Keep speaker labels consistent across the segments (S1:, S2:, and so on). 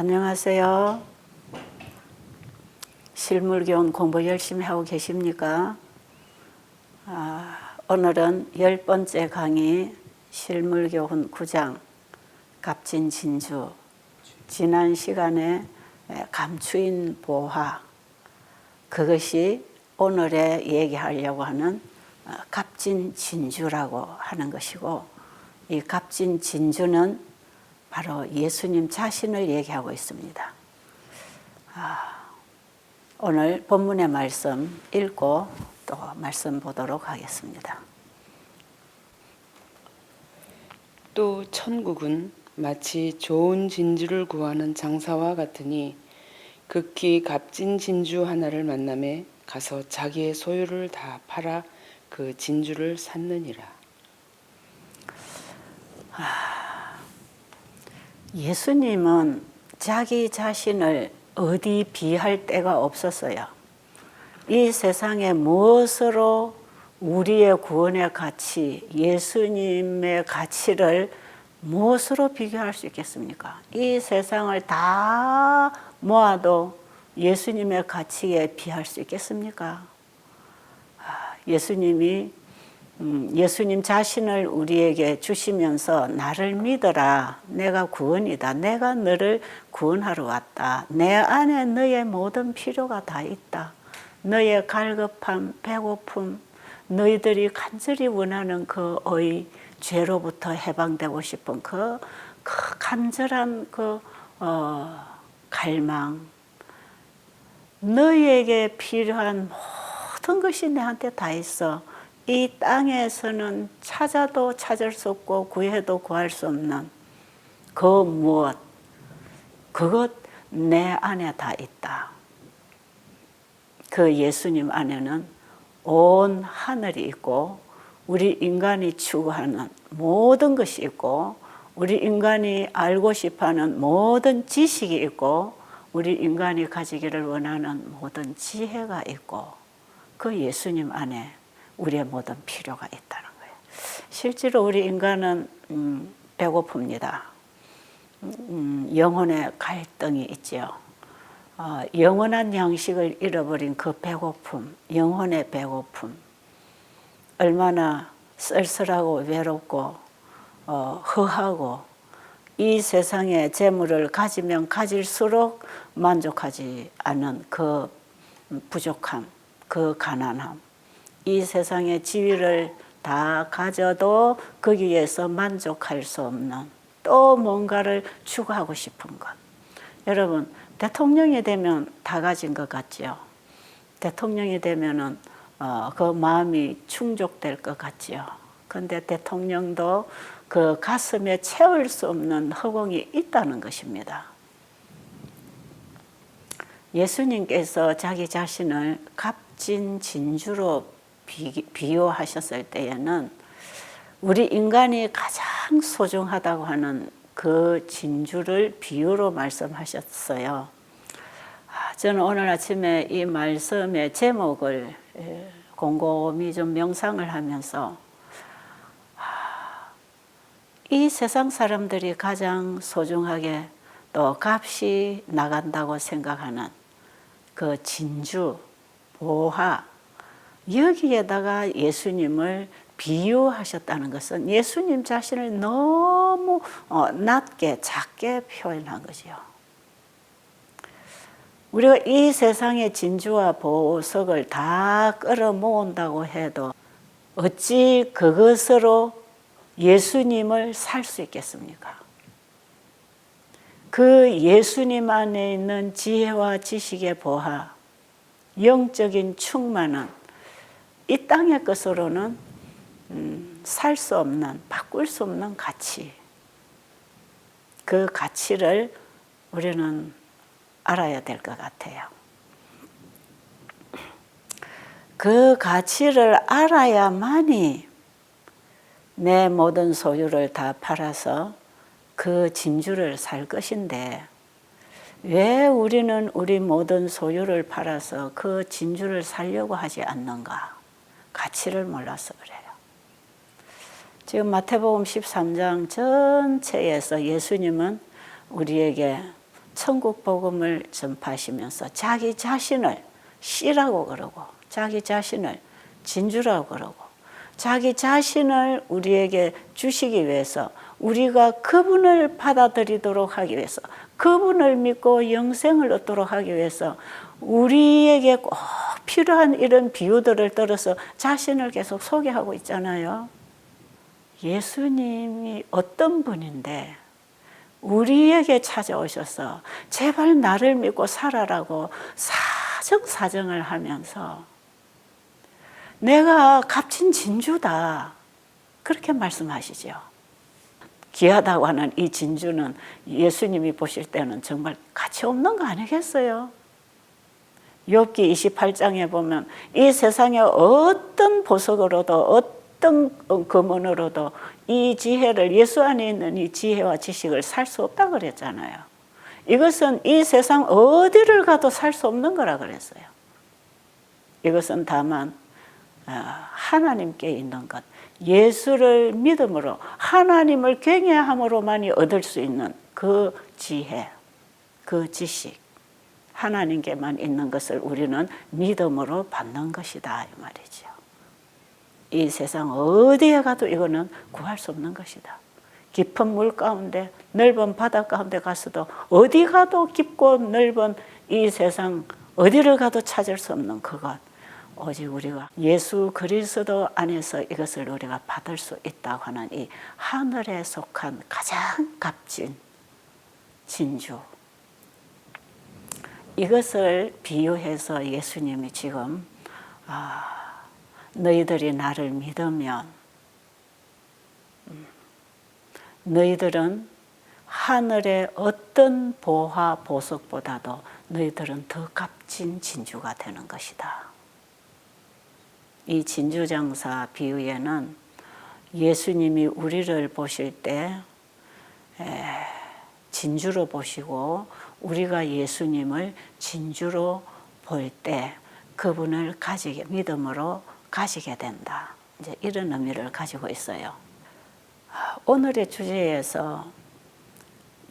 S1: 안녕하세요. 실물교훈 공부 열심히 하고 계십니까? 오늘은 10번째 강의 실물교훈 9장 갑진진주. 지난 시간에 감추인 보화, 그것이 오늘에 얘기하려고 하는 갑진진주라고 하는 것이고, 이 갑진진주는 바로 예수님 자신을 얘기하고 있습니다. 오늘 본문의 말씀 읽고 또 말씀 보도록 하겠습니다.
S2: 또 천국은 마치 좋은 진주를 구하는 장사와 같으니 극히 값진 진주 하나를 만남에 가서 자기의 소유를 다 팔아 그 진주를 샀느니라.
S1: 예수님은 자기 자신을 어디 비할 데가 없었어요. 이 세상에 무엇으로 우리의 구원의 가치, 예수님의 가치를 무엇으로 비교할 수 있겠습니까? 이 세상을 다 모아도 예수님의 가치에 비할 수 있겠습니까? 예수님 자신을 우리에게 주시면서 나를 믿어라. 내가 구원이다. 내가 너를 구원하러 왔다. 내 안에 너의 모든 필요가 다 있다. 너의 갈급함, 배고픔, 너희들이 간절히 원하는 그 죄로부터 해방되고 싶은 그 간절한 갈망, 너희에게 필요한 모든 것이 내한테 다 있어. 이 땅에서는 찾아도 찾을 수 없고 구해도 구할 수 없는 그 무엇, 그것 내 안에 다 있다. 그 예수님 안에는 온 하늘이 있고 우리 인간이 추구하는 모든 것이 있고 우리 인간이 알고 싶어하는 모든 지식이 있고 우리 인간이 가지기를 원하는 모든 지혜가 있고 그 예수님 안에 우리의 모든 필요가 있다는 거예요. 실제로 우리 인간은 배고픕니다. 영혼의 갈등이 있죠. 영원한 양식을 잃어버린 그 배고픔, 영혼의 배고픔, 얼마나 쓸쓸하고 외롭고 허하고 이 세상의 재물을 가지면 가질수록 만족하지 않은 그 부족함, 그 가난함, 이 세상의 지위를 다 가져도 거기에서 만족할 수 없는 또 뭔가를 추구하고 싶은 것. 여러분, 대통령이 되면 다 가진 것 같죠? 대통령이 되면은 그 마음이 충족될 것 같죠? 그런데 대통령도 그 가슴에 채울 수 없는 허공이 있다는 것입니다. 예수님께서 자기 자신을 값진 진주로 비유하셨을 때에는 우리 인간이 가장 소중하다고 하는 그 진주를 비유로 말씀하셨어요. 저는 오늘 아침에 이 말씀의 제목을 곰곰이 좀 명상을 하면서 이 세상 사람들이 가장 소중하게 또 값이 나간다고 생각하는 그 진주, 보화, 여기에다가 예수님을 비유하셨다는 것은 예수님 자신을 너무 낮게 작게 표현한 거죠. 우리가 이 세상의 진주와 보석을 다 끌어모은다고 해도 어찌 그것으로 예수님을 살 수 있겠습니까? 그 예수님 안에 있는 지혜와 지식의 보화, 영적인 충만은 이 땅의 것으로는 살 수 없는, 바꿀 수 없는 가치. 그 가치를 우리는 알아야 될 것 같아요. 그 가치를 알아야만이 내 모든 소유를 다 팔아서 그 진주를 살 것인데 왜 우리는 우리 모든 소유를 팔아서 그 진주를 살려고 하지 않는가? 가치를 몰라서 그래요. 지금 마태복음 13장 전체에서 예수님은 우리에게 천국 복음을 전파하시면서 자기 자신을 씨라고 그러고 자기 자신을 진주라고 그러고 자기 자신을 우리에게 주시기 위해서 우리가 그분을 받아들이도록 하기 위해서 그분을 믿고 영생을 얻도록 하기 위해서 우리에게 꼭 필요한 이런 비유들을 들어서 자신을 계속 소개하고 있잖아요. 예수님이 어떤 분인데 우리에게 찾아오셔서 제발 나를 믿고 살아라고 사정사정을 하면서 내가 값진 진주다 그렇게 말씀하시죠. 귀하다고 하는 이 진주는 예수님이 보실 때는 정말 가치 없는 거 아니겠어요? 욥기 28장에 보면 이 세상에 어떤 보석으로도 어떤 금은으로도 이 지혜를 예수 안에 있는 이 지혜와 지식을 살 수 없다 그랬잖아요. 이것은 이 세상 어디를 가도 살 수 없는 거라 그랬어요. 이것은 다만 하나님께 있는 것, 예수를 믿음으로 하나님을 경외함으로만이 얻을 수 있는 그 지혜, 그 지식, 하나님께만 있는 것을 우리는 믿음으로 받는 것이다 이 말이죠. 이 세상 어디에 가도 이거는 구할 수 없는 것이다. 깊은 물 가운데 넓은 바다 가운데 가서도 어디 가도 깊고 넓은 이 세상 어디를 가도 찾을 수 없는 그것, 오직 우리가 예수 그리스도 안에서 이것을 우리가 받을 수 있다고 하는 이 하늘에 속한 가장 값진 진주, 이것을 비유해서 예수님이 지금 너희들이 나를 믿으면 너희들은 하늘의 어떤 보화 보석보다도 너희들은 더 값진 진주가 되는 것이다. 이 진주장사 비유에는 예수님이 우리를 보실 때 진주로 보시고 우리가 예수님을 진주로 볼 때 그분을 믿음으로 가지게 된다. 이제 이런 의미를 가지고 있어요. 오늘의 주제에서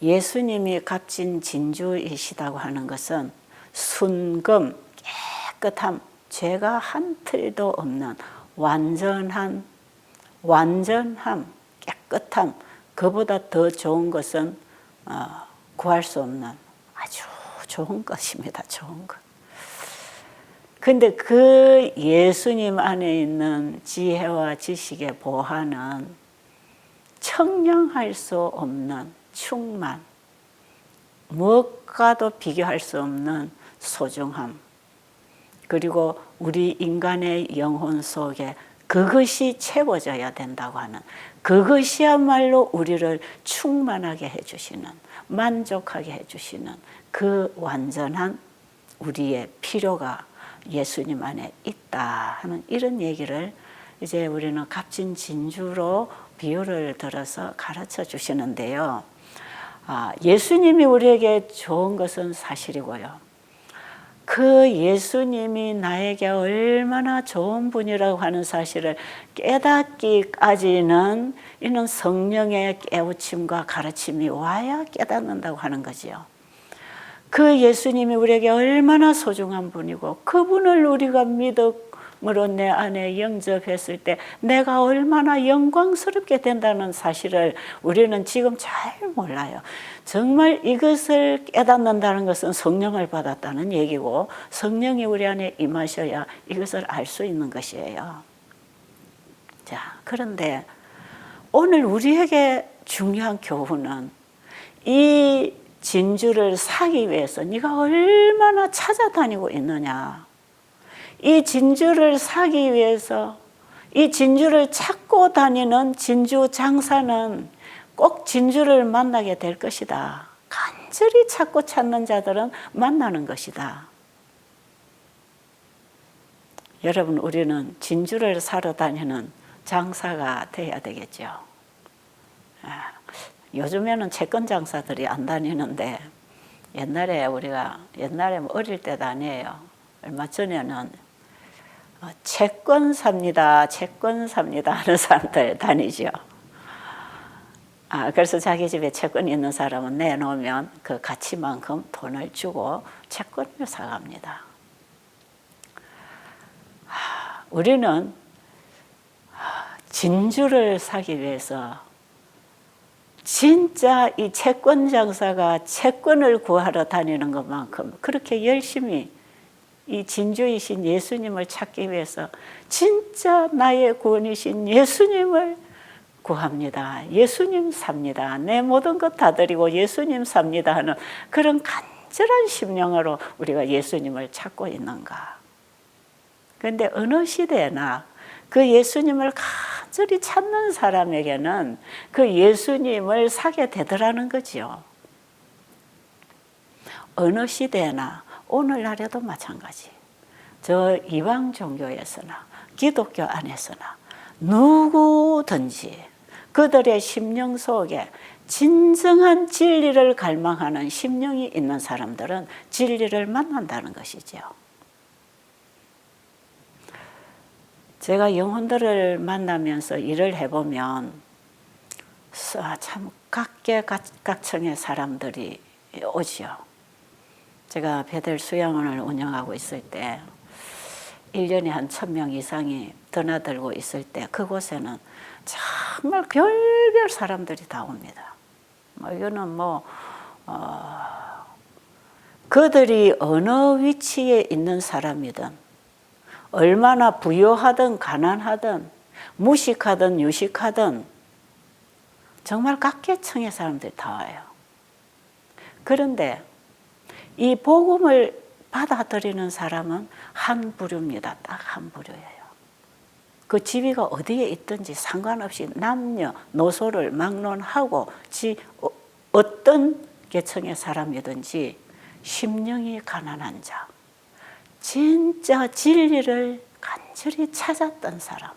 S1: 예수님이 값진 진주이시다고 하는 것은 순금, 깨끗함, 죄가 한 틀도 없는 완전함, 깨끗함, 그보다 더 좋은 것은 구할 수 없는 아주 좋은 것입니다. 좋은 것. 근데 그 예수님 안에 있는 지혜와 지식의 보화는 청량할 수 없는 충만, 무엇과도 비교할 수 없는 소중함, 그리고 우리 인간의 영혼 속에 그것이 채워져야 된다고 하는, 그것이야말로 우리를 충만하게 해주시는, 만족하게 해주시는 그 완전한 우리의 필요가 예수님 안에 있다 하는 이런 얘기를 이제 우리는 값진 진주로 비유를 들어서 가르쳐 주시는데요. 예수님이 우리에게 좋은 것은 사실이고요. 그 예수님이 나에게 얼마나 좋은 분이라고 하는 사실을 깨닫기까지는 이는 성령의 깨우침과 가르침이 와야 깨닫는다고 하는 거지요. 그 예수님이 우리에게 얼마나 소중한 분이고 그분을 우리가 믿음으로 내 안에 영접했을 때 내가 얼마나 영광스럽게 된다는 사실을 우리는 지금 잘 몰라요. 정말 이것을 깨닫는다는 것은 성령을 받았다는 얘기고 성령이 우리 안에 임하셔야 이것을 알 수 있는 것이에요. 자, 그런데 오늘 우리에게 중요한 교훈은 이 진주를 사기 위해서 네가 얼마나 찾아다니고 있느냐. 이 진주를 사기 위해서 이 진주를 찾고 다니는 진주 장사는 꼭 진주를 만나게 될 것이다. 간절히 찾고 찾는 자들은 만나는 것이다. 여러분, 우리는 진주를 사러 다니는 장사가 돼야 되겠죠. 요즘에는 채권 장사들이 안 다니는데 옛날에 어릴 때도 아니에요. 얼마 전에는 채권 삽니다 하는 사람들 다니죠. 그래서 자기 집에 채권이 있는 사람은 내놓으면 그 가치만큼 돈을 주고 채권을 사갑니다. 우리는 진주를 사기 위해서 진짜 이 채권 장사가 채권을 구하러 다니는 것만큼 그렇게 열심히 이 진주이신 예수님을 찾기 위해서 진짜 나의 구원이신 예수님을 구합니다. 예수님 삽니다. 내 모든 것 다 드리고 예수님 삽니다 하는 그런 간절한 심령으로 우리가 예수님을 찾고 있는가. 그런데 어느 시대나 그 예수님을 간절히 찾는 사람에게는 그 예수님을 사게 되더라는 거지요. 어느 시대나 오늘날에도 마찬가지. 저 이방 종교에서나 기독교 안에서나 누구든지 그들의 심령 속에 진정한 진리를 갈망하는 심령이 있는 사람들은 진리를 만난다는 것이죠. 제가 영혼들을 만나면서 일을 해보면 참 각계각층의 사람들이 오지요. 제가 베델 수양원을 운영하고 있을 때 1년에 한 1000명 이상이 드나들고 있을 때 그곳에는 정말 별별 사람들이 다 옵니다. 이거는 그들이 어느 위치에 있는 사람이든 얼마나 부유하든 가난하든 무식하든 유식하든 정말 각계층의 사람들이 다 와요. 그런데 이 복음을 받아들이는 사람은 한 부류입니다. 딱 한 부류예요. 그 지위가 어디에 있든지 상관없이 남녀노소를 막론하고 어떤 계층의 사람이든지 심령이 가난한 자, 진짜 진리를 간절히 찾았던 사람.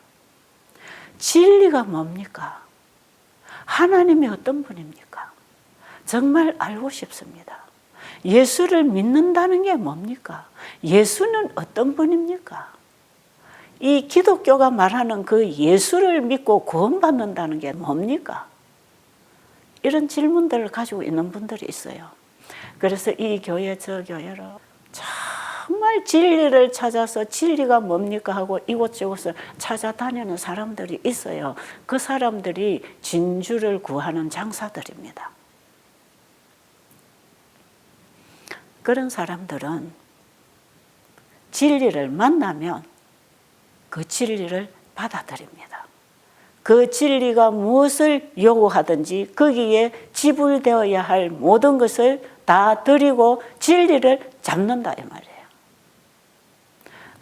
S1: 진리가 뭡니까? 하나님이 어떤 분입니까? 정말 알고 싶습니다. 예수를 믿는다는 게 뭡니까? 예수는 어떤 분입니까? 이 기독교가 말하는 그 예수를 믿고 구원받는다는 게 뭡니까? 이런 질문들을 가지고 있는 분들이 있어요. 그래서 이 교회 저 교회로 정말 진리를 찾아서 진리가 뭡니까 하고 이곳저곳을 찾아다니는 사람들이 있어요. 그 사람들이 진주를 구하는 장사들입니다. 그런 사람들은 진리를 만나면 그 진리를 받아들입니다. 그 진리가 무엇을 요구하든지 거기에 지불되어야 할 모든 것을 다 드리고 진리를 잡는다 이 말이에요.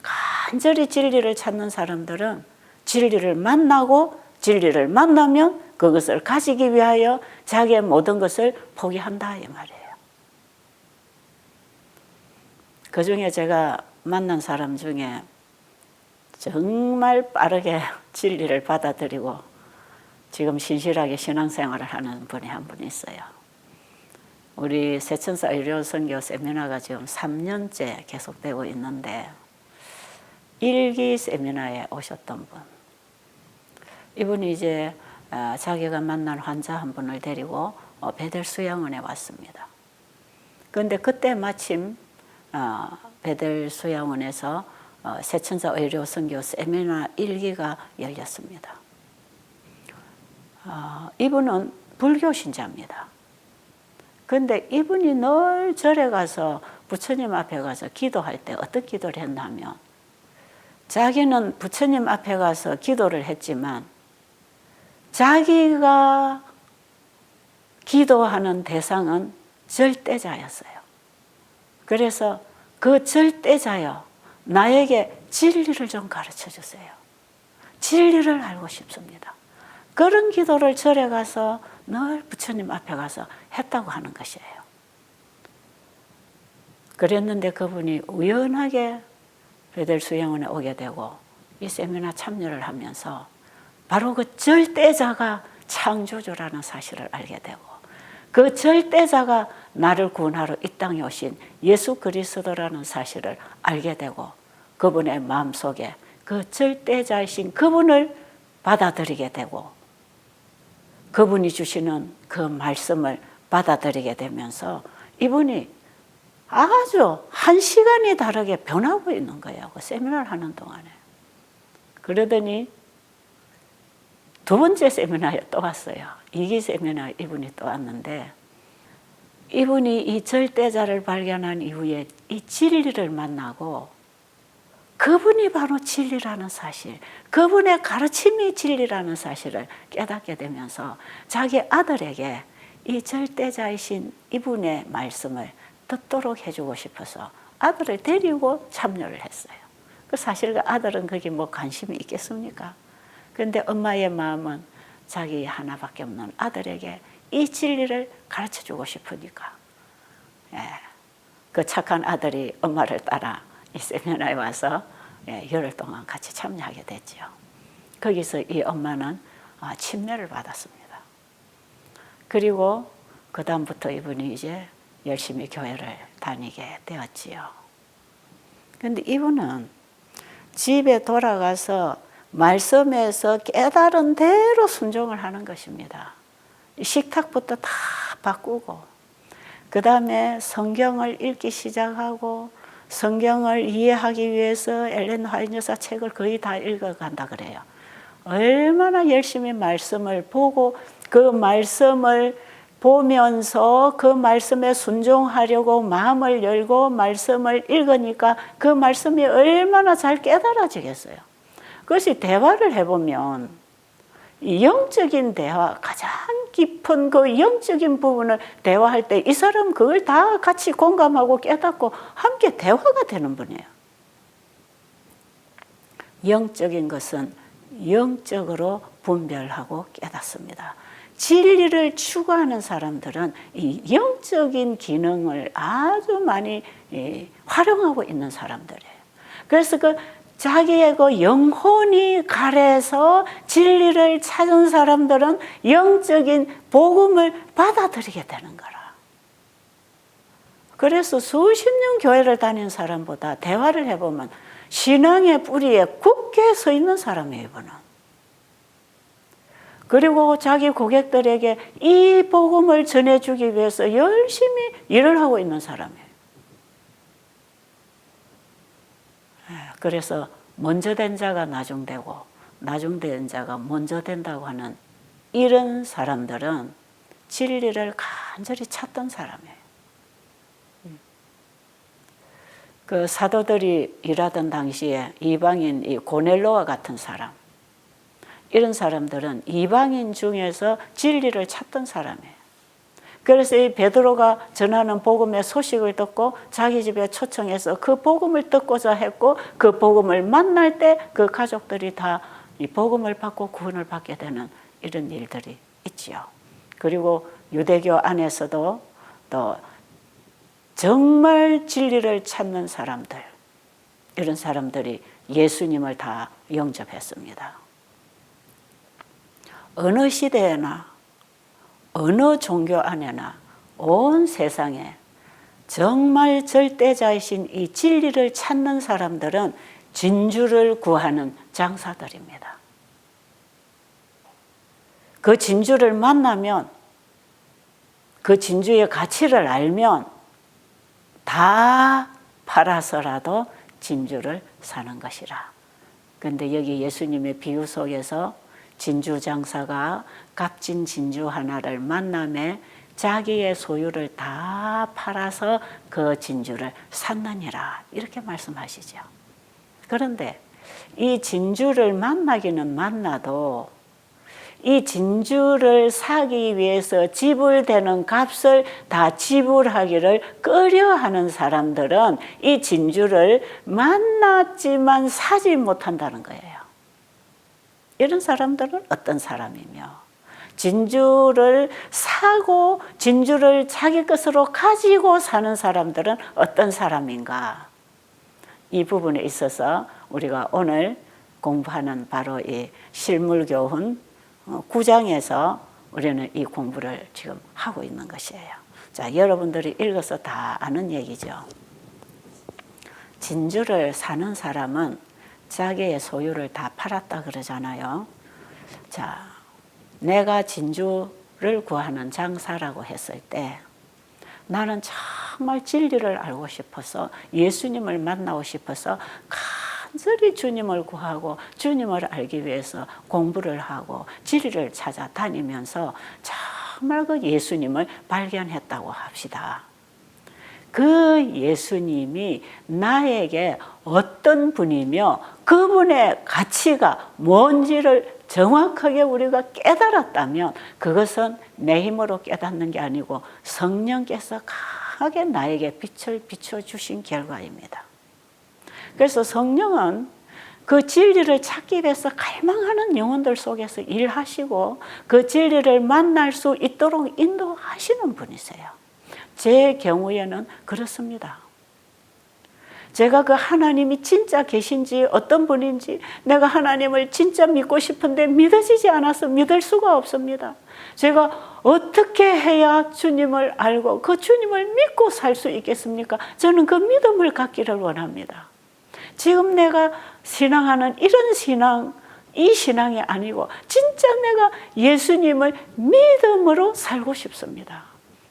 S1: 간절히 진리를 찾는 사람들은 진리를 만나고 진리를 만나면 그것을 가지기 위하여 자기의 모든 것을 포기한다 이 말이에요. 그중에 제가 만난 사람 중에 정말 빠르게 진리를 받아들이고 지금 신실하게 신앙생활을 하는 분이 한 분 있어요. 우리 세천사 의료선교 세미나가 지금 3년째 계속되고 있는데 일기 세미나에 오셨던 분. 이분이 이제 자기가 만난 환자 한 분을 데리고 베델 수양원에 왔습니다. 그런데 그때 마침 베델 수양원에서 세천사 의료 선교 세미나 1기가 열렸습니다. 이분은 불교 신자입니다. 그런데 이분이 늘 절에 가서 부처님 앞에 가서 기도할 때 어떤 기도를 했냐면 자기는 부처님 앞에 가서 기도를 했지만 자기가 기도하는 대상은 절대자였어요. 그래서 그 절대자여 나에게 진리를 좀 가르쳐 주세요. 진리를 알고 싶습니다. 그런 기도를 절에 가서 늘 부처님 앞에 가서 했다고 하는 것이에요. 그랬는데 그분이 우연하게 베델 수양원에 오게 되고 이 세미나 참여를 하면서 바로 그 절대자가 창조주라는 사실을 알게 되고 그 절대자가 나를 구원하러 이 땅에 오신 예수 그리스도라는 사실을 알게 되고 그분의 마음속에 그 절대자이신 그분을 받아들이게 되고 그분이 주시는 그 말씀을 받아들이게 되면서 이분이 아주 한 시간이 다르게 변하고 있는 거예요. 그 세미나를 하는 동안에. 그러더니 두 번째 세미나에 또 왔어요. 2기 세미나에 이분이 또 왔는데 이분이 이 절대자를 발견한 이후에 이 진리를 만나고 그분이 바로 진리라는 사실, 그분의 가르침이 진리라는 사실을 깨닫게 되면서 자기 아들에게 이 절대자이신 이분의 말씀을 듣도록 해주고 싶어서 아들을 데리고 참여를 했어요. 그 사실 그 아들은 거기 뭐 관심이 있겠습니까? 그런데 엄마의 마음은 자기 하나밖에 없는 아들에게 이 진리를 가르쳐주고 싶으니까 그 착한 아들이 엄마를 따라 이 세미나에 와서 열흘 동안 같이 참여하게 됐죠. 거기서 이 엄마는 침례를 받았습니다. 그리고 그 다음부터 이분이 이제 열심히 교회를 다니게 되었지요. 그런데 이분은 집에 돌아가서 말씀에서 깨달은 대로 순종을 하는 것입니다. 식탁부터 다 바꾸고 그 다음에 성경을 읽기 시작하고 성경을 이해하기 위해서 엘렌 화이트 여사 책을 거의 다 읽어간다 그래요. 얼마나 열심히 말씀을 보고 그 말씀을 보면서 그 말씀에 순종하려고 마음을 열고 말씀을 읽으니까 그 말씀이 얼마나 잘 깨달아지겠어요. 그것이 대화를 해보면 영적인 대화, 가장 깊은 그 영적인 부분을 대화할 때 이 사람 그걸 다 같이 공감하고 깨닫고 함께 대화가 되는 분이에요. 영적인 것은 영적으로 분별하고 깨닫습니다. 진리를 추구하는 사람들은 이 영적인 기능을 아주 많이 활용하고 있는 사람들이에요. 그래서 그 자기의 그 영혼이 가래서 진리를 찾은 사람들은 영적인 복음을 받아들이게 되는 거라. 그래서 수십 년 교회를 다닌 사람보다 대화를 해보면 신앙의 뿌리에 굳게 서 있는 사람이에요, 이분은. 그리고 자기 고객들에게 이 복음을 전해주기 위해서 열심히 일을 하고 있는 사람이에요. 그래서 먼저 된 자가 나중되고 나중된 자가 먼저 된다고 하는 이런 사람들은 진리를 간절히 찾던 사람이에요. 그 사도들이 일하던 당시에 이방인 이 고넬로와 같은 사람, 이런 사람들은 이방인 중에서 진리를 찾던 사람이에요. 그래서 이 베드로가 전하는 복음의 소식을 듣고 자기 집에 초청해서 그 복음을 듣고자 했고 그 복음을 만날 때 그 가족들이 다 이 복음을 받고 구원을 받게 되는 이런 일들이 있지요. 그리고 유대교 안에서도 또 정말 진리를 찾는 사람들, 이런 사람들이 예수님을 다 영접했습니다. 어느 시대에나 어느 종교 안에나 온 세상에 정말 절대자이신 이 진리를 찾는 사람들은 진주를 구하는 장사들입니다. 그 진주를 만나면 그 진주의 가치를 알면 다 팔아서라도 진주를 사는 것이라. 그런데 여기 예수님의 비유 속에서 진주 장사가 값진 진주 하나를 만남에 자기의 소유를 다 팔아서 그 진주를 샀느니라, 이렇게 말씀하시죠. 그런데 이 진주를 만나기는 만나도 이 진주를 사기 위해서 지불되는 값을 다 지불하기를 꺼려하는 사람들은 이 진주를 만났지만 사지 못한다는 거예요. 이런 사람들은 어떤 사람이며, 진주를 사고 진주를 자기 것으로 가지고 사는 사람들은 어떤 사람인가? 이 부분에 있어서 우리가 오늘 공부하는 바로 이 실물교훈 9장에서 우리는 이 공부를 지금 하고 있는 것이에요. 자, 여러분들이 읽어서 다 아는 얘기죠. 진주를 사는 사람은 자기의 소유를 다 팔았다 그러잖아요. 자, 내가 진주를 구하는 장사라고 했을 때 나는 정말 진리를 알고 싶어서 예수님을 만나고 싶어서 간절히 주님을 구하고 주님을 알기 위해서 공부를 하고 진리를 찾아다니면서 정말 그 예수님을 발견했다고 합시다. 그 예수님이 나에게 어떤 분이며 그분의 가치가 뭔지를 정확하게 우리가 깨달았다면 그것은 내 힘으로 깨닫는 게 아니고 성령께서 강하게 나에게 빛을 비춰주신 결과입니다. 그래서 성령은 그 진리를 찾기 위해서 갈망하는 영혼들 속에서 일하시고 그 진리를 만날 수 있도록 인도하시는 분이세요. 제 경우에는 그렇습니다. 제가 그 하나님이 진짜 계신지 어떤 분인지 내가 하나님을 진짜 믿고 싶은데 믿어지지 않아서 믿을 수가 없습니다. 제가 어떻게 해야 주님을 알고 그 주님을 믿고 살 수 있겠습니까? 저는 그 믿음을 갖기를 원합니다. 지금 내가 신앙하는 이런 신앙, 이 신앙이 아니고 진짜 내가 예수님을 믿음으로 살고 싶습니다.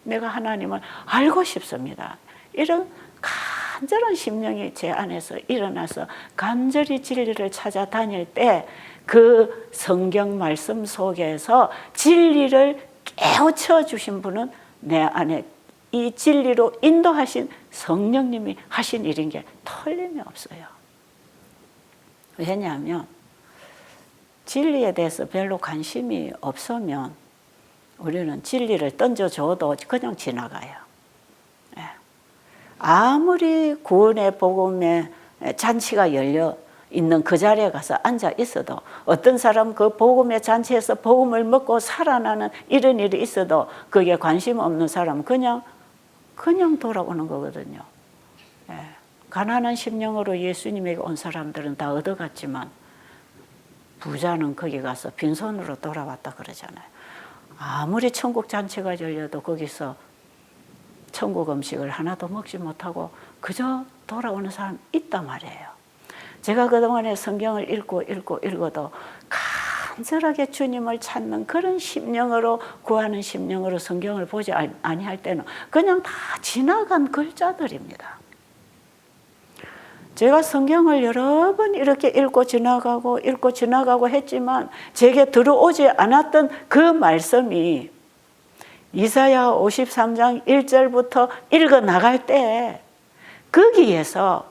S1: 내가 하나님을 알고 싶습니다. 이런 간절한 심령이 제 안에서 일어나서 간절히 진리를 찾아다닐 때 그 성경 말씀 속에서 진리를 깨우쳐 주신 분은 내 안에 이 진리로 인도하신 성령님이 하신 일인 게 틀림이 없어요. 왜냐하면 진리에 대해서 별로 관심이 없으면 우리는 진리를 던져줘도 그냥 지나가요. 아무리 구원의 복음의 잔치가 열려 있는 그 자리에 가서 앉아 있어도 어떤 사람 그 복음의 잔치에서 복음을 먹고 살아나는 이런 일이 있어도 그게 관심 없는 사람은 그냥 돌아오는 거거든요. 가난한 심령으로 예수님에게 온 사람들은 다 얻어갔지만 부자는 거기 가서 빈손으로 돌아왔다 그러잖아요. 아무리 천국 잔치가 열려도 거기서 천국 음식을 하나도 먹지 못하고 그저 돌아오는 사람 있단 말이에요. 제가 그동안에 성경을 읽어도 간절하게 주님을 찾는 그런 심령으로 구하는 심령으로 성경을 보지 아니할 때는 그냥 다 지나간 글자들입니다. 제가 성경을 여러 번 이렇게 읽고 지나가고 했지만 제게 들어오지 않았던 그 말씀이 이사야 53장 1절부터 읽어 나갈 때 거기에서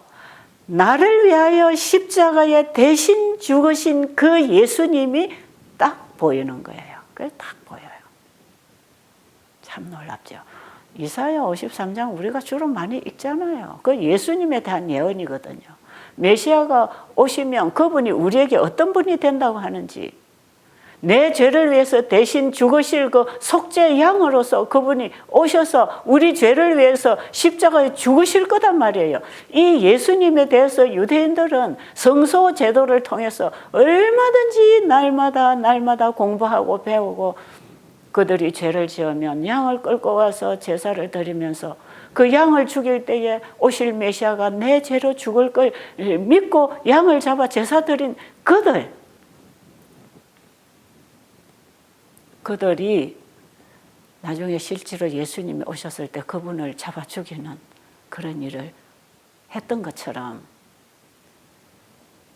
S1: 나를 위하여 십자가에 대신 죽으신 그 예수님이 딱 보이는 거예요. 그게 딱 보여요. 참 놀랍죠. 이사야 53장 우리가 주로 많이 읽잖아요. 그 예수님에 대한 예언이거든요. 메시아가 오시면 그분이 우리에게 어떤 분이 된다고 하는지 내 죄를 위해서 대신 죽으실 그 속죄 양으로서 그분이 오셔서 우리 죄를 위해서 십자가에 죽으실 거단 말이에요. 이 예수님에 대해서 유대인들은 성소 제도를 통해서 얼마든지 날마다 공부하고 배우고 그들이 죄를 지으면 양을 끌고 와서 제사를 드리면서 그 양을 죽일 때에 오실 메시아가 내 죄로 죽을 걸 믿고 양을 잡아 제사 드린 그들이 나중에 실제로 예수님이 오셨을 때 그분을 잡아 죽이는 그런 일을 했던 것처럼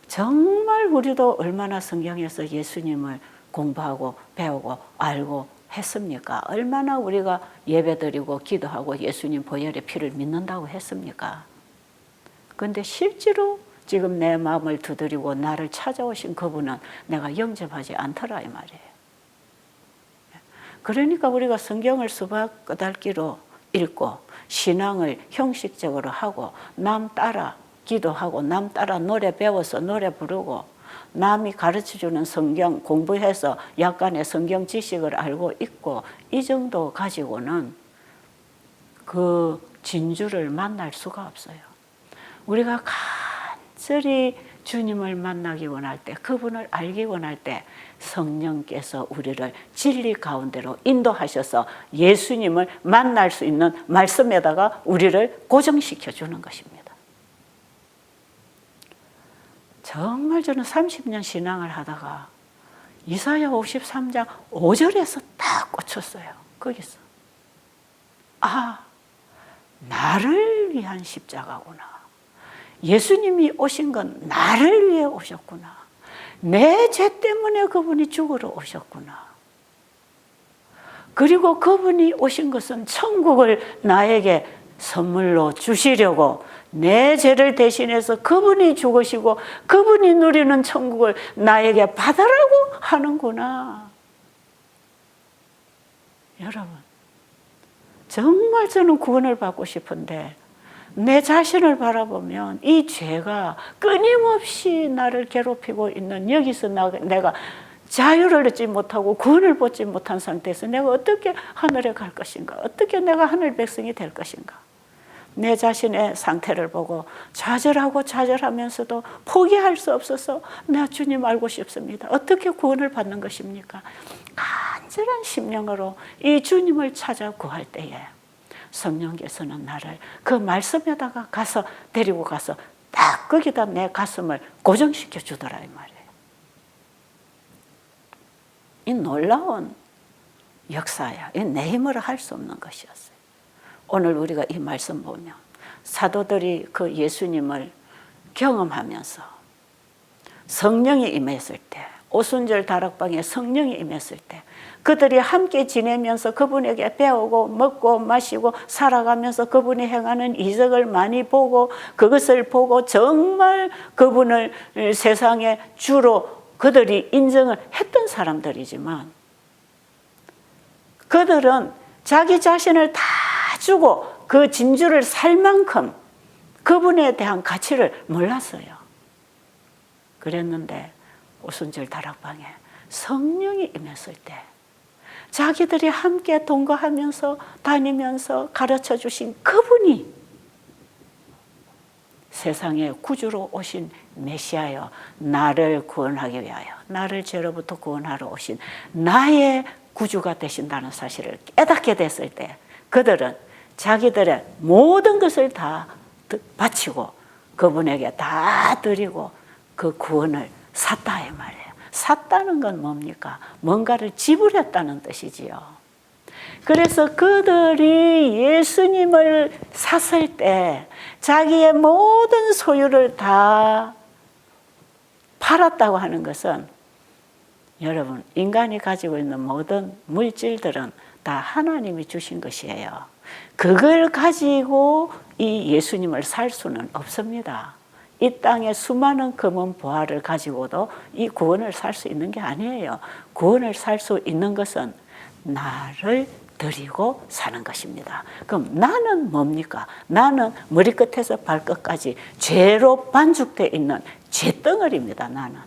S1: 정말 우리도 얼마나 성경에서 예수님을 공부하고 배우고 알고 했습니까? 얼마나 우리가 예배드리고 기도하고 예수님 보혈의 피를 믿는다고 했습니까? 그런데 실제로 지금 내 마음을 두드리고 나를 찾아오신 그분은 내가 영접하지 않더라 이 말이에요. 그러니까 우리가 성경을 수박 끄달기로 읽고 신앙을 형식적으로 하고 남 따라 기도하고 남 따라 노래 배워서 노래 부르고 남이 가르쳐주는 성경 공부해서 약간의 성경 지식을 알고 있고 이 정도 가지고는 그 진주를 만날 수가 없어요. 우리가 간절히 주님을 만나기 원할 때 그분을 알기 원할 때 성령께서 우리를 진리 가운데로 인도하셔서 예수님을 만날 수 있는 말씀에다가 우리를 고정시켜 주는 것입니다. 정말 저는 30년 신앙을 하다가 이사야 53장 5절에서 딱 꽂혔어요. 거기서. 아, 나를 위한 십자가구나. 예수님이 오신 건 나를 위해 오셨구나. 내 죄 때문에 그분이 죽으러 오셨구나. 그리고 그분이 오신 것은 천국을 나에게 선물로 주시려고 내 죄를 대신해서 그분이 죽으시고 그분이 누리는 천국을 나에게 받으라고 하는구나. 여러분, 정말 저는 구원을 받고 싶은데 내 자신을 바라보면 이 죄가 끊임없이 나를 괴롭히고 있는 여기서 내가 자유를 얻지 못하고 구원을 받지 못한 상태에서 내가 어떻게 하늘에 갈 것인가? 어떻게 내가 하늘 백성이 될 것인가? 내 자신의 상태를 보고 좌절하면서도 포기할 수 없어서 내가 주님 알고 싶습니다. 어떻게 구원을 받는 것입니까? 간절한 심령으로 이 주님을 찾아 구할 때에 성령께서는 나를 그 말씀에다가 가서 데리고 가서 딱 거기다 내 가슴을 고정시켜 주더라 이 말이에요. 이 놀라운 역사야. 이 내 힘으로 할 수 없는 것이었어요. 오늘 우리가 이 말씀 보면 사도들이 그 예수님을 경험하면서 성령이 임했을 때, 오순절 다락방에 성령이 임했을 때 그들이 함께 지내면서 그분에게 배우고 먹고 마시고 살아가면서 그분이 행하는 이적을 많이 보고 그것을 보고 정말 그분을 세상의 주로 그들이 인정을 했던 사람들이지만 그들은 자기 자신을 다 주고 그 진주를 살 만큼 그분에 대한 가치를 몰랐어요. 그랬는데 오순절 다락방에 성령이 임했을 때 자기들이 함께 동거하면서 다니면서 가르쳐 주신 그분이 세상의 구주로 오신 메시아여, 나를 구원하기 위하여 나를 죄로부터 구원하러 오신 나의 구주가 되신다는 사실을 깨닫게 됐을 때 그들은 자기들의 모든 것을 다 바치고 그분에게 다 드리고 그 구원을 샀다 이 말이에요. 샀다는 건 뭡니까? 뭔가를 지불했다는 뜻이지요. 그래서 그들이 예수님을 샀을 때 자기의 모든 소유를 다 팔았다고 하는 것은 여러분, 인간이 가지고 있는 모든 물질들은 다 하나님이 주신 것이에요. 그걸 가지고 이 예수님을 살 수는 없습니다. 이 땅에 수많은 금은 보화를 가지고도 이 구원을 살 수 있는 게 아니에요. 구원을 살 수 있는 것은 나를 드리고 사는 것입니다. 그럼 나는 뭡니까? 나는 머리끝에서 발끝까지 죄로 반죽되어 있는 죄덩어리입니다. 나는.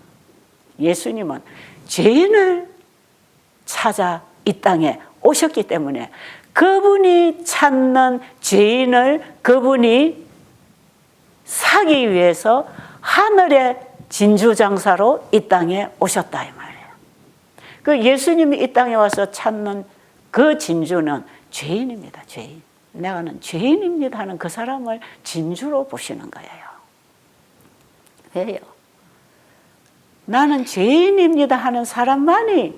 S1: 예수님은 죄인을 찾아 이 땅에 오셨기 때문에 그분이 찾는 죄인을 그분이 사기 위해서 하늘의 진주장사로 이 땅에 오셨다 이 말이에요. 그 예수님이 이 땅에 와서 찾는 그 진주는 죄인입니다. 죄인. 내가는 죄인입니다 하는 그 사람을 진주로 보시는 거예요. 왜요? 나는 죄인입니다 하는 사람만이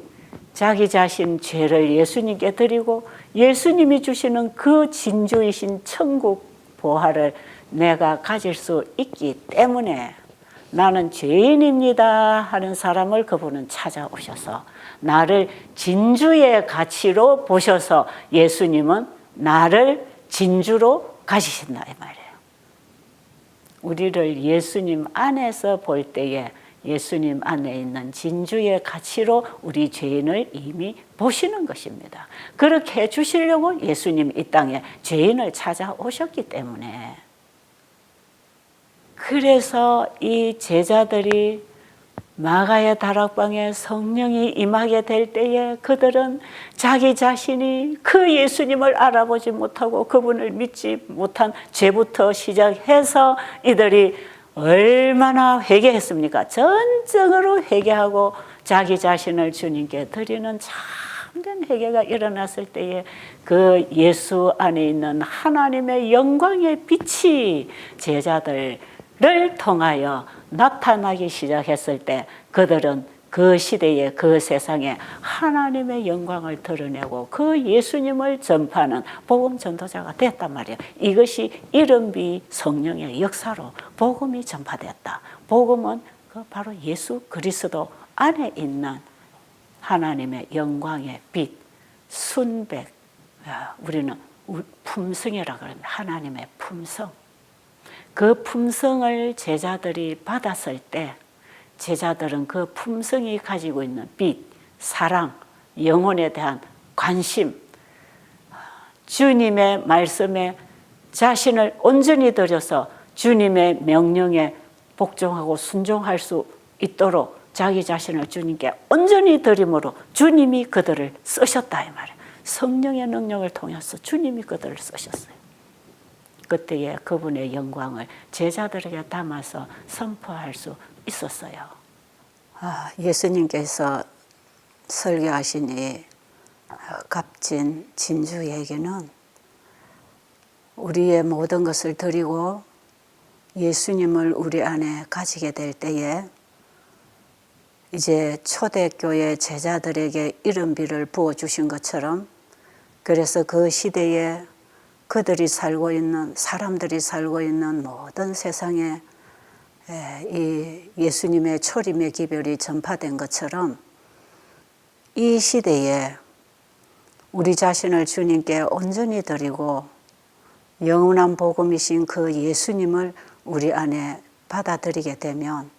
S1: 자기 자신 죄를 예수님께 드리고 예수님이 주시는 그 진주이신 천국 보화를 내가 가질 수 있기 때문에 나는 죄인입니다 하는 사람을 그분은 찾아오셔서 나를 진주의 가치로 보셔서 예수님은 나를 진주로 가지신다 이 말이에요. 우리를 예수님 안에서 볼 때에 예수님 안에 있는 진주의 가치로 우리 죄인을 이미 보시는 것입니다. 그렇게 해주시려고 예수님 이 땅에 죄인을 찾아오셨기 때문에 그래서 이 제자들이 마가의 다락방에 성령이 임하게 될 때에 그들은 자기 자신이 그 예수님을 알아보지 못하고 그분을 믿지 못한 죄부터 시작해서 이들이 얼마나 회개했습니까? 전적으로 회개하고 자기 자신을 주님께 드리는 참된 회개가 일어났을 때에 그 예수 안에 있는 하나님의 영광의 빛이 제자들을 통하여 나타나기 시작했을 때 그들은 그 시대에 그 세상에 하나님의 영광을 드러내고 그 예수님을 전파하는 복음 전도자가 됐단 말이에요. 이것이 이른비 성령의 역사로 복음이 전파됐다. 복음은 바로 예수 그리스도 안에 있는 하나님의 영광의 빛, 순백, 우리는 품성이라고 합니다. 하나님의 품성. 그 품성을 제자들이 받았을 때 제자들은 그 품성이 가지고 있는 빛, 사랑, 영혼에 대한 관심, 주님의 말씀에 자신을 온전히 들여서 주님의 명령에 복종하고 순종할 수 있도록 자기 자신을 주님께 온전히 드림으로 주님이 그들을 쓰셨다 이 말이에요. 성령의 능력을 통해서 주님이 그들을 쓰셨어요. 그때에 그분의 영광을 제자들에게 담아서 선포할 수 있었어요. 예수님께서 설교하신 이 값진 진주 얘기는 우리의 모든 것을 드리고 예수님을 우리 안에 가지게 될 때에 이제 초대교회 제자들에게 이른비를 부어주신 것처럼 그래서 그 시대에 그들이 살고 있는 사람들이 살고 있는 모든 세상에 이 예수님의 초림의 기별이 전파된 것처럼 이 시대에 우리 자신을 주님께 온전히 드리고 영원한 복음이신 그 예수님을 우리 안에 받아들이게 되면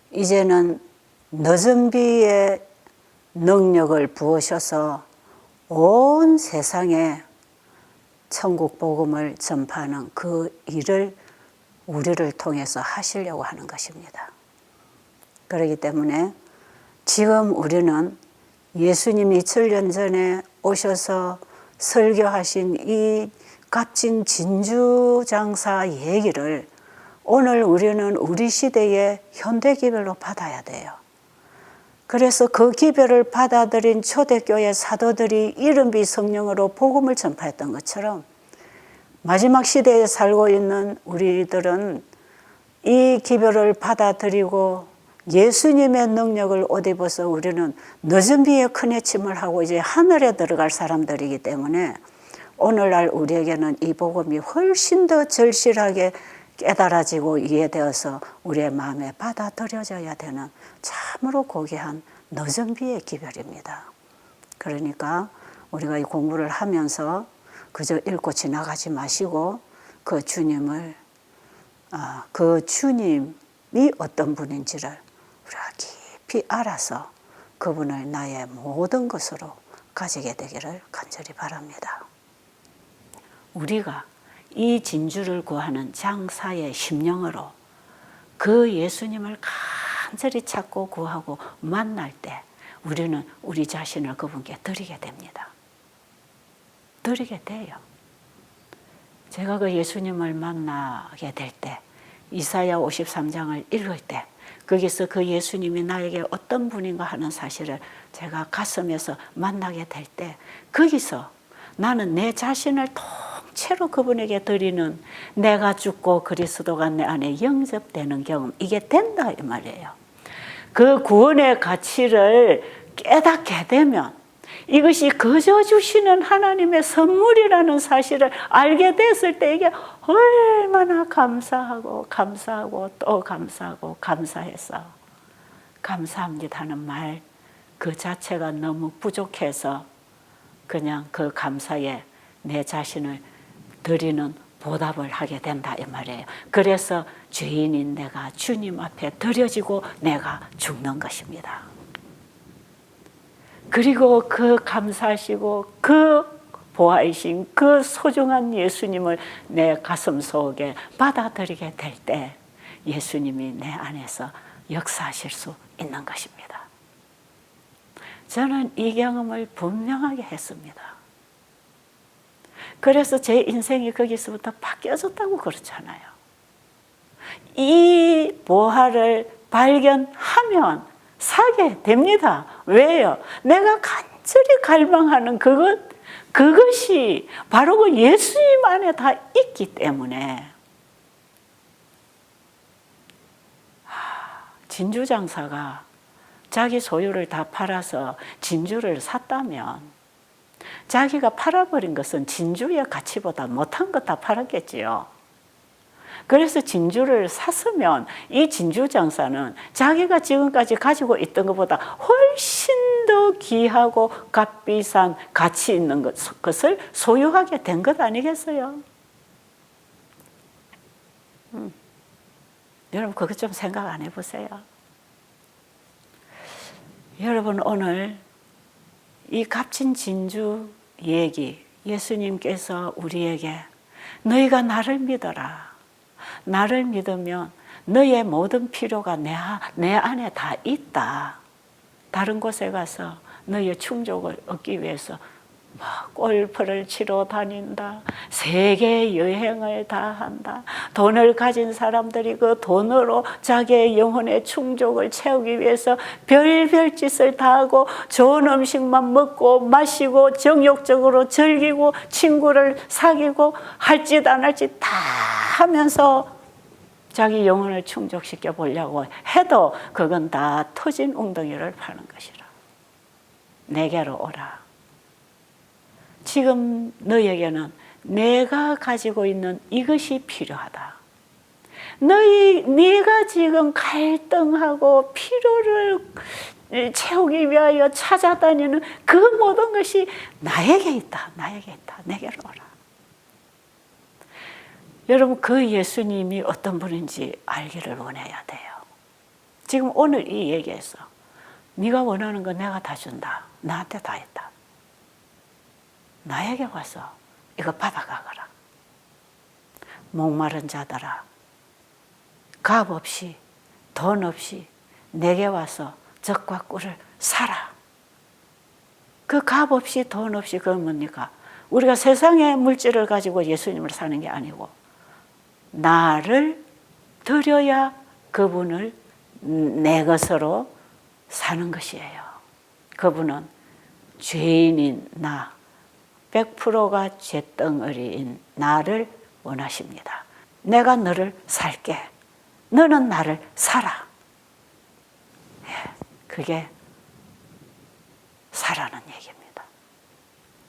S1: 이제는 늦은 비의 능력을 부으셔서 온 세상에 천국 복음을 전파하는 그 일을 우리를 통해서 하시려고 하는 것입니다. 그렇기 때문에 지금 우리는 예수님이 2000년 전에 오셔서 설교하신 이 값진 진주장사 얘기를 오늘 우리는 우리 시대의 현대 기별로 받아야 돼요. 그래서 그 기별을 받아들인 초대교회 사도들이 이른비 성령으로 복음을 전파했던 것처럼 마지막 시대에 살고 있는 우리들은 이 기별을 받아들이고 예수님의 능력을 옷 입어서 우리는 늦은 비에 큰 외침을 하고 이제 하늘에 들어갈 사람들이기 때문에 오늘날 우리에게는 이 복음이 훨씬 더 절실하게 깨달아지고 이해되어서 우리의 마음에 받아들여져야 되는 참으로 고귀한 늦은 비의 기별입니다. 그러니까 우리가 이 공부를 하면서 그저 읽고 지나가지 마시고 그 주님을 그 주님이 어떤 분인지를 우리가 깊이 알아서 그분을 나의 모든 것으로 가지게 되기를 간절히 바랍니다. 우리가 이 진주를 구하는 장사의 심령으로 그 예수님을 간절히 찾고 구하고 만날 때 우리는 우리 자신을 그분께 드리게 됩니다. 드리게 돼요. 제가 그 예수님을 만나게 될 때 이사야 53장을 읽을 때 거기서 그 예수님이 나에게 어떤 분인가 하는 사실을 제가 가슴에서 만나게 될 때 거기서 나는 내 자신을 통째로 그분에게 드리는 내가 죽고 그리스도가 내 안에 영접되는 경험 이게 된다 이 말이에요. 그 구원의 가치를 깨닫게 되면 이것이 거저 주시는 하나님의 선물이라는 사실을 알게 됐을 때 이게 얼마나 감사하고 또 감사하고 감사해서 감사합니다 하는 말 그 자체가 너무 부족해서 그냥 그 감사에 내 자신을 드리는 보답을 하게 된다 이 말이에요. 그래서 죄인인 내가 주님 앞에 드려지고 내가 죽는 것입니다. 그리고 그 감사하시고 그 보아이신 그 소중한 예수님을 내 가슴 속에 받아들이게 될 때 예수님이 내 안에서 역사하실 수 있는 것입니다. 저는 이 경험을 분명하게 했습니다. 그래서 제 인생이 거기서부터 바뀌어졌다고 그렇잖아요. 이 보화를 발견하면 사게 됩니다. 왜요? 내가 간절히 갈망하는 그것이 바로 그 예수님 안에 다 있기 때문에 진주장사가 자기 소유를 다 팔아서 진주를 샀다면 자기가 팔아버린 것은 진주의 가치보다 못한 것 다 팔았겠지요. 그래서 진주를 샀으면 이 진주 장사는 자기가 지금까지 가지고 있던 것보다 훨씬 더 귀하고 값비싼 가치 있는 것을 소유하게 된 것 아니겠어요? 여러분 그거 좀 생각 안 해보세요. 여러분 오늘 이 값진 진주 얘기, 예수님께서 우리에게 너희가 나를 믿어라. 나를 믿으면 너의 모든 필요가 내 안에 다 있다. 다른 곳에 가서 너의 충족을 얻기 위해서 골프를 치러 다닌다. 세계 여행을 다 한다. 돈을 가진 사람들이 그 돈으로 자기의 영혼의 충족을 채우기 위해서 별별 짓을 다 하고 좋은 음식만 먹고 마시고 정욕적으로 즐기고 친구를 사귀고 할 짓 안 할 짓 다 하면서 자기 영혼을 충족시켜 보려고 해도 그건 다 터진 웅덩이를 파는 것이라. 내게로 오라. 지금 너에게는 내가 가지고 있는 이것이 필요하다. 네가 지금 갈등하고 필요를 채우기 위하여 찾아다니는 그 모든 것이 나에게 있다. 나에게 있다. 내게로 오라. 여러분 그 예수님이 어떤 분인지 알기를 원해야 돼요. 지금 오늘 이 얘기에서 네가 원하는 거 내가 다 준다. 나한테 다 있다. 나에게 와서 이거 받아가거라. 목마른 자들아, 값 없이 돈 없이 내게 와서 젖과 꿀을 사라. 그 값 없이 돈 없이 그건 뭡니까? 우리가 세상의 물질을 가지고 예수님을 사는 게 아니고 나를 드려야 그분을 내 것으로 사는 것이에요. 그분은 죄인인 나, 100%가 죄덩어리인 나를 원하십니다. 내가 너를 살게. 너는 나를 살아. 그게 사라는 얘기입니다.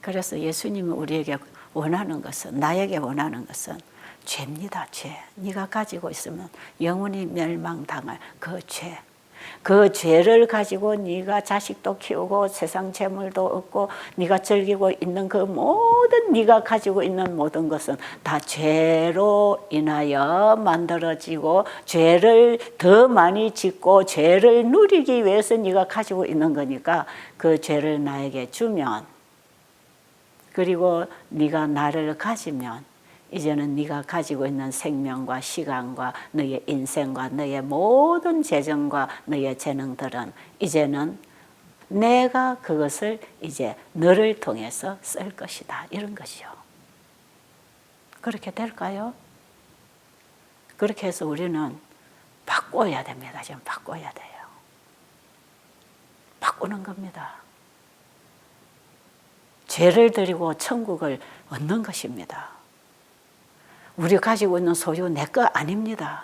S1: 그래서 예수님이 우리에게 원하는 것은, 나에게 원하는 것은 죄입니다. 죄. 네가 가지고 있으면 영원히 멸망당할 그 죄. 그 죄를 가지고 네가 자식도 키우고 세상 재물도 얻고 네가 즐기고 있는 그 모든 네가 가지고 있는 모든 것은 다 죄로 인하여 만들어지고 죄를 더 많이 짓고 죄를 누리기 위해서 네가 가지고 있는 거니까 그 죄를 나에게 주면, 그리고 네가 나를 가지면 이제는 네가 가지고 있는 생명과 시간과 너의 인생과 너의 모든 재정과 너의 재능들은 이제는 내가 그것을 이제 너를 통해서 쓸 것이다. 이런 것이요. 그렇게 될까요? 그렇게 해서 우리는 바꿔야 됩니다. 지금 바꿔야 돼요. 바꾸는 겁니다. 죄를 드리고 천국을 얻는 것입니다. 우리가 가지고 있는 소유 내 거 아닙니다.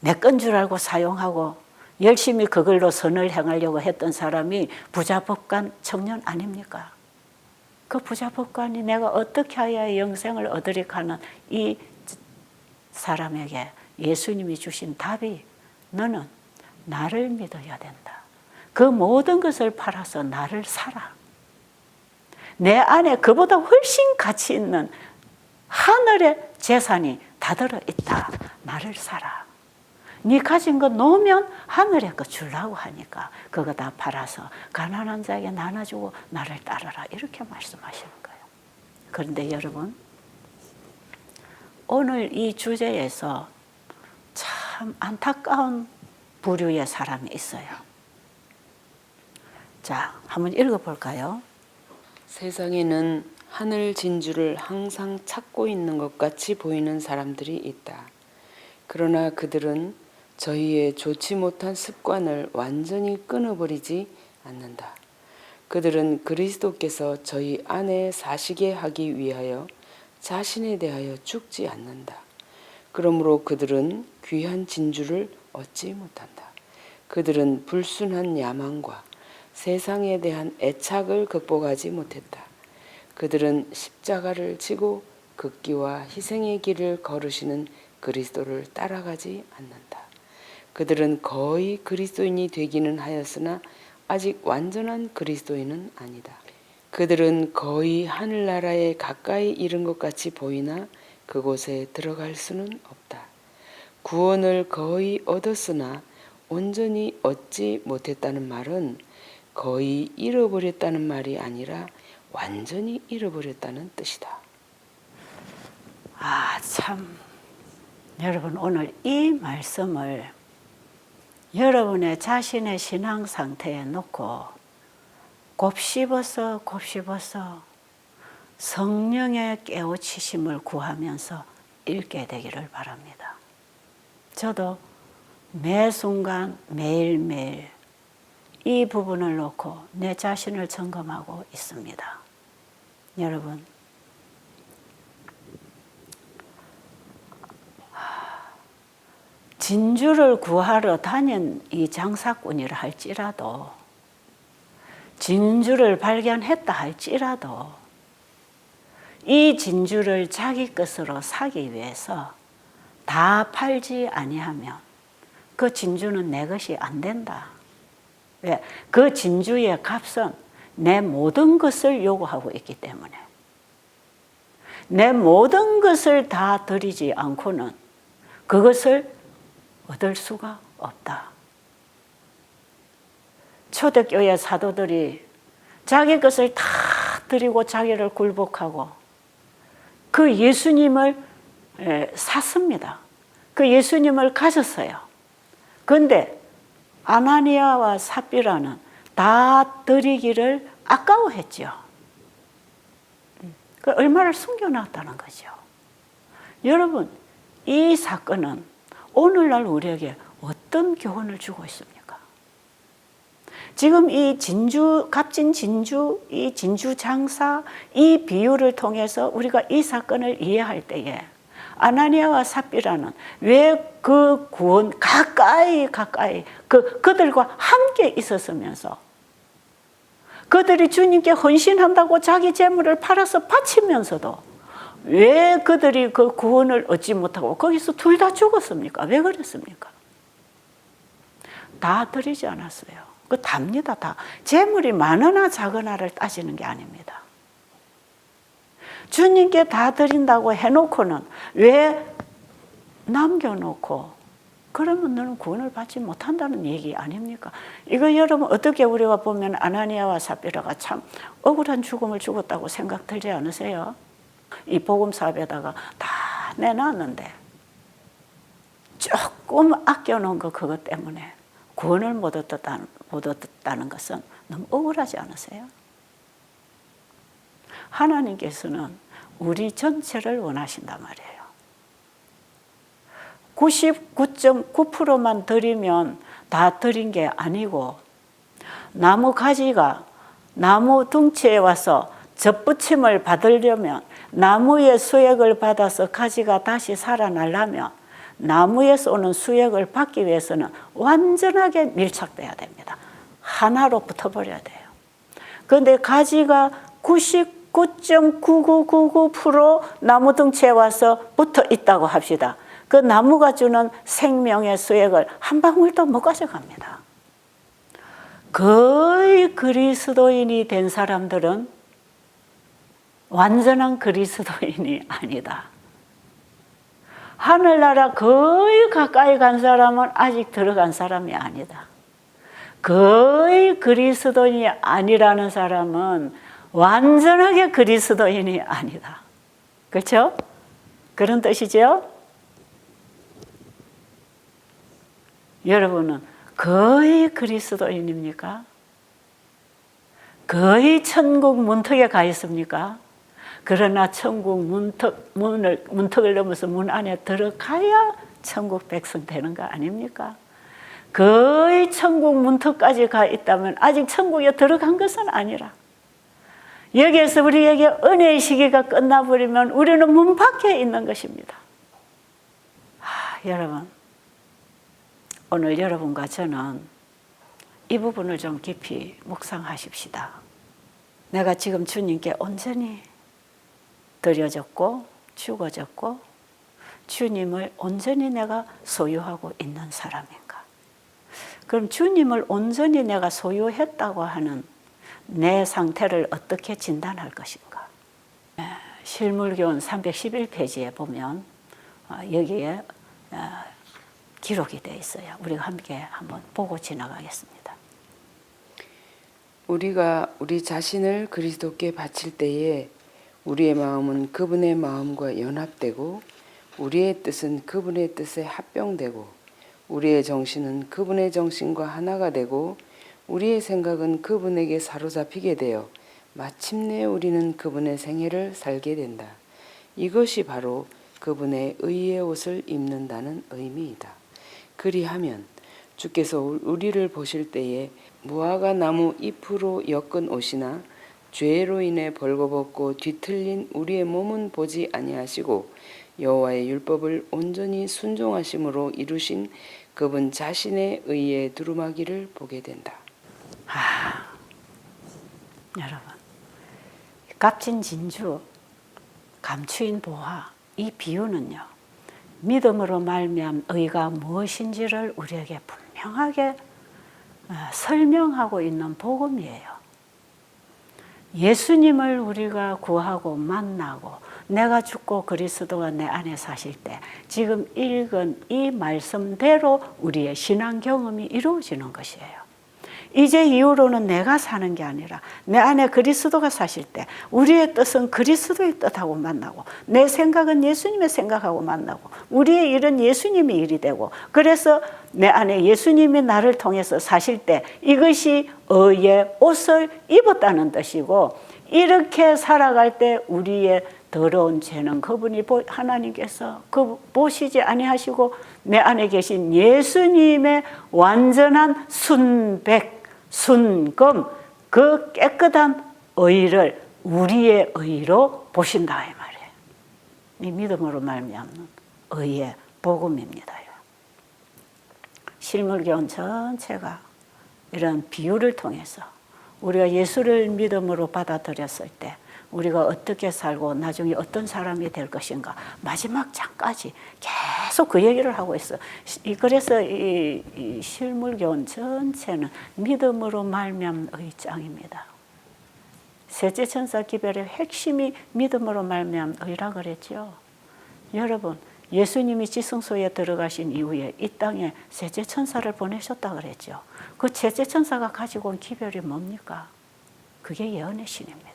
S1: 내 건 줄 알고 사용하고 열심히 그걸로 선을 행하려고 했던 사람이 부자법관 청년 아닙니까? 그 부자법관이 내가 어떻게 해야 영생을 얻으리까 하는 이 사람에게 예수님이 주신 답이 너는 나를 믿어야 된다. 그 모든 것을 팔아서 나를 사라. 내 안에 그보다 훨씬 가치 있는 하늘의 재산이 다 들어있다. 나를 사라. 네 가진 거 놓으면 하늘의 거 주려고 하니까 그거 다 팔아서 가난한 자에게 나눠주고 나를 따르라. 이렇게 말씀하시는 거예요. 그런데 여러분, 오늘 이 주제에서 참 안타까운 부류의 사람이 있어요. 자, 한번 읽어볼까요?
S2: 세상에는 하늘 진주를 항상 찾고 있는 것 같이 보이는 사람들이 있다. 그러나 그들은 저희의 좋지 못한 습관을 완전히 끊어버리지 않는다. 그들은 그리스도께서 저희 안에 사시게 하기 위하여 자신에 대하여 죽지 않는다. 그러므로 그들은 귀한 진주를 얻지 못한다. 그들은 불순한 야망과 세상에 대한 애착을 극복하지 못했다. 그들은 십자가를 지고 극기와 희생의 길을 걸으시는 그리스도를 따라가지 않는다. 그들은 거의 그리스도인이 되기는 하였으나 아직 완전한 그리스도인은 아니다. 그들은 거의 하늘나라에 가까이 이른 것 같이 보이나 그곳에 들어갈 수는 없다. 구원을 거의 얻었으나 온전히 얻지 못했다는 말은 거의 잃어버렸다는 말이 아니라 완전히 잃어버렸다는 뜻이다.
S1: 참, 여러분 오늘 이 말씀을 여러분의 자신의 신앙 상태에 놓고 곱씹어서 성령의 깨우치심을 구하면서 읽게 되기를 바랍니다. 저도 매 순간 매일매일 이 부분을 놓고 내 자신을 점검하고 있습니다. 여러분, 진주를 구하러 다닌 이 장사꾼이라 할지라도, 진주를 발견했다 할지라도 이 진주를 자기 것으로 사기 위해서 다 팔지 아니하면 그 진주는 내 것이 안 된다. 왜? 그 진주의 값은 내 모든 것을 요구하고 있기 때문에, 내 모든 것을 다 드리지 않고는 그것을 얻을 수가 없다. 초대교회 사도들이 자기 것을 다 드리고 자기를 굴복하고 그 예수님을 샀습니다. 그 예수님을 가졌어요. 그런데 아나니아와 삽비라는 다 드리기를 아까워했죠. 그 얼마나 숨겨놨다는 거죠. 여러분, 이 사건은 오늘날 우리에게 어떤 교훈을 주고 있습니까? 지금 이 진주, 값진 진주, 이 진주 장사, 이 비유를 통해서 우리가 이 사건을 이해할 때에 아나니아와 삽비라는 왜 그 구원 가까이 그들과 함께 있었으면서 그들이 주님께 헌신한다고 자기 재물을 팔아서 바치면서도 왜 그들이 그 구원을 얻지 못하고 거기서 둘 다 죽었습니까? 왜 그랬습니까? 다 드리지 않았어요. 그 답니다. 다 재물이 많으나 작으나를 따지는 게 아닙니다. 주님께 다 드린다고 해놓고는 왜 남겨놓고 그러면 너는 구원을 받지 못한다는 얘기 아닙니까? 이거 여러분 어떻게 우리가 보면 아나니아와 삽비라가 참 억울한 죽음을 죽었다고 생각 들지 않으세요? 이 복음 사업에다가 다 내놨는데 조금 아껴놓은 거 그것 때문에 구원을 못 얻었다는 것은 너무 억울하지 않으세요? 하나님께서는 우리 전체를 원하신단 말이에요. 99.9%만 드리면 다 드린 게 아니고 나무 가지가 나무 둥치에 와서 접붙임을 받으려면 나무의 수액을 받아서 가지가 다시 살아나려면 나무에서 오는 수액을 받기 위해서는 완전하게 밀착돼야 됩니다. 하나로 붙어버려야 돼요. 그런데 가지가 99.9999% 나무 둥치에 와서 붙어 있다고 합시다. 그 나무가 주는 생명의 수액을 한 방울도 못 가져갑니다. 거의 그리스도인이 된 사람들은 완전한 그리스도인이 아니다. 하늘나라 거의 가까이 간 사람은 아직 들어간 사람이 아니다. 거의 그리스도인이 아니라는 사람은 완전하게 그리스도인이 아니다. 그렇죠? 그런 뜻이죠? 여러분은 거의 그리스도인입니까? 거의 천국 문턱에 가 있습니까? 그러나 천국 문턱을 넘어서 문 안에 들어가야 천국 백성 되는 거 아닙니까? 거의 천국 문턱까지 가 있다면 아직 천국에 들어간 것은 아니라 여기에서 우리에게 은혜의 시기가 끝나버리면 우리는 문 밖에 있는 것입니다. 여러분, 오늘 여러분과 저는 이 부분을 좀 깊이 묵상하십시다. 내가 지금 주님께 온전히 드려졌고 죽어졌고 주님을 온전히 내가 소유하고 있는 사람인가? 그럼 주님을 온전히 내가 소유했다고 하는 내 상태를 어떻게 진단할 것인가? 실물교훈 311페이지에 보면 여기에 기록이 되어 있어요. 우리가 함께 한번 보고 지나가겠습니다.
S2: 우리가 우리 자신을 그리스도께 바칠 때에 우리의 마음은 그분의 마음과 연합되고 우리의 뜻은 그분의 뜻에 합병되고 우리의 정신은 그분의 정신과 하나가 되고 우리의 생각은 그분에게 사로잡히게 되어 마침내 우리는 그분의 생애를 살게 된다. 이것이 바로 그분의 의의 옷을 입는다는 의미이다. 그리하면 주께서 우리를 보실 때에 무화과 나무 잎으로 엮은 옷이나 죄로 인해 벌거벗고 뒤틀린 우리의 몸은 보지 아니하시고 여호와의 율법을 온전히 순종하심으로 이루신 그분 자신의 의의 두루마기를 보게 된다.
S1: 여러분, 값진 진주, 감추인 보화, 이 비유는요, 믿음으로 말미암은 의가 무엇인지를 우리에게 분명하게 설명하고 있는 복음이에요. 예수님을 우리가 구하고 만나고 내가 죽고 그리스도가 내 안에 사실 때 지금 읽은 이 말씀대로 우리의 신앙 경험이 이루어지는 것이에요. 이제 이후로는 내가 사는 게 아니라 내 안에 그리스도가 사실 때 우리의 뜻은 그리스도의 뜻하고 만나고 내 생각은 예수님의 생각하고 만나고 우리의 일은 예수님의 일이 되고 그래서 내 안에 예수님이 나를 통해서 사실 때 이것이 의의 옷을 입었다는 뜻이고 이렇게 살아갈 때 우리의 더러운 죄는 그분이 하나님께서 보시지 아니하시고 내 안에 계신 예수님의 완전한 순백, 순금 그 깨끗한 의를 우리의 의로 보신다 이 말이에요. 이 믿음으로 말미암는 의의 복음입니다. 실물교훈 전체가 이런 비유를 통해서 우리가 예수를 믿음으로 받아들였을 때 우리가 어떻게 살고 나중에 어떤 사람이 될 것인가 마지막 장까지 계속 그 얘기를 하고 있어. 그래서 이 실물교훈 전체는 믿음으로 말미암은 의장입니다. 셋째 천사 기별의 핵심이 믿음으로 말미암은 의라 그랬죠. 여러분, 예수님이 지성소에 들어가신 이후에 이 땅에 셋째 천사를 보내셨다 그랬죠. 그 셋째 천사가 가지고 온 기별이 뭡니까? 그게 예언의 신입니다.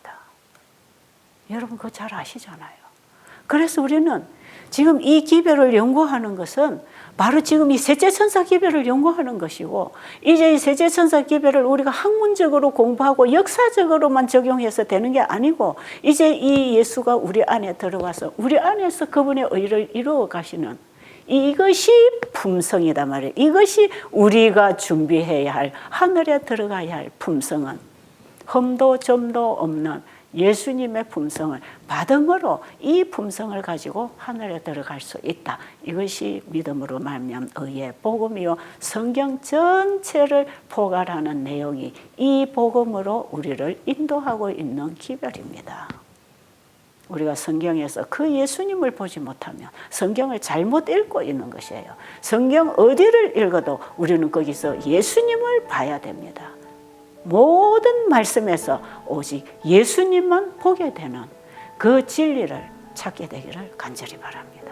S1: 여러분 그거 잘 아시잖아요. 그래서 우리는 지금 이 기별을 연구하는 것은 바로 지금 이 셋째 천사 기별을 연구하는 것이고 이제 이 셋째 천사 기별을 우리가 학문적으로 공부하고 역사적으로만 적용해서 되는 게 아니고 이제 이 예수가 우리 안에 들어와서 우리 안에서 그분의 의를 이루어 가시는 이것이 품성이다 말이에요. 이것이 우리가 준비해야 할 하늘에 들어가야 할 품성은 흠도 점도 없는 예수님의 품성을 받음으로 이 품성을 가지고 하늘에 들어갈 수 있다. 이것이 믿음으로 말미암은 의의 복음이요 성경 전체를 포괄하는 내용이 이 복음으로 우리를 인도하고 있는 기별입니다. 우리가 성경에서 그 예수님을 보지 못하면 성경을 잘못 읽고 있는 것이에요. 성경 어디를 읽어도 우리는 거기서 예수님을 봐야 됩니다. 모든 말씀에서 오직 예수님만 보게 되는 그 진리를 찾게 되기를 간절히 바랍니다.